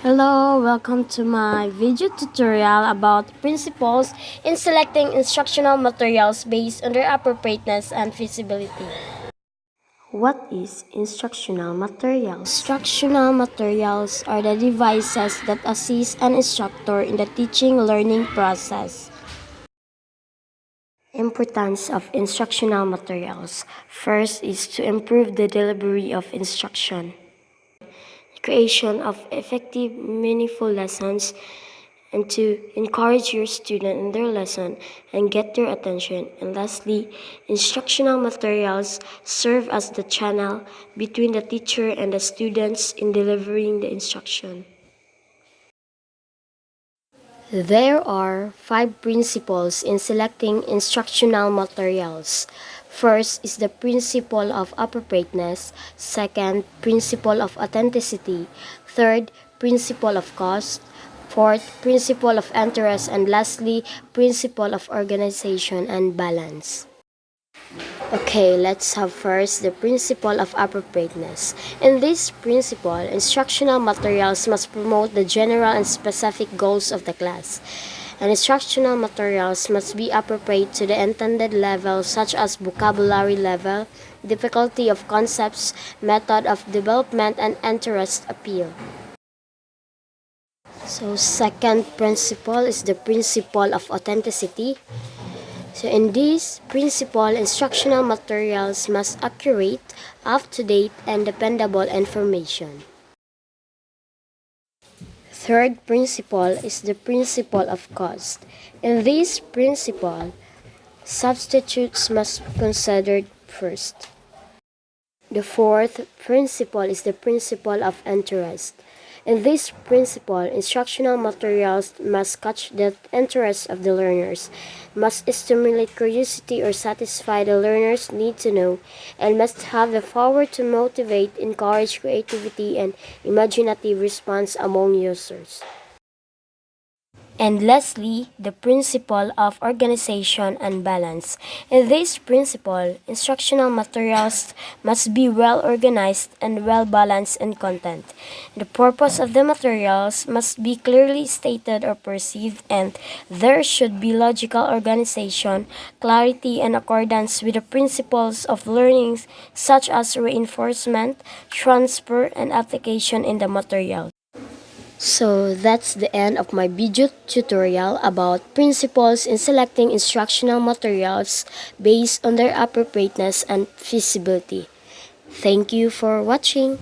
Hello, welcome to my video tutorial about principles in selecting instructional materials based on their appropriateness and feasibility. What is instructional materials? Instructional materials are the devices that assist an instructor in the teaching-learning process. Importance of instructional materials. First is to improve the delivery of instruction. Creation of effective, meaningful lessons, and to encourage your student in their lesson and get their attention. And lastly, instructional materials serve as the channel between the teacher and the students in delivering the instruction. There are 5 principles in selecting instructional materials. First is the principle of appropriateness. Second, principle of authenticity. Third, principle of cost. Fourth, principle of interest. And lastly, principle of organization and balance. Okay, let's have first the principle of appropriateness. In this principle, instructional materials must promote the general and specific goals of the class. And instructional materials must be appropriate to the intended level, such as vocabulary level, difficulty of concepts, method of development, and interest appeal. So, second principle is the principle of authenticity. So in this principle, instructional materials must accurate, up-to-date, and dependable information. Third principle is the principle of cost. In this principle, substitutes must be considered first. The fourth principle is the principle of interest. In this principle, instructional materials must catch the interest of the learners, must stimulate curiosity or satisfy the learner's need to know, and must have the power to motivate, encourage creativity, and imaginative response among users. And lastly, the principle of organization and balance. In this principle, instructional materials must be well organized and well balanced in content. The purpose of the materials must be clearly stated or perceived, and there should be logical organization, clarity, and accordance with the principles of learning, such as reinforcement, transfer, and application in the material. So that's the end of my video tutorial about principles in selecting instructional materials based on their appropriateness and feasibility. Thank you for watching.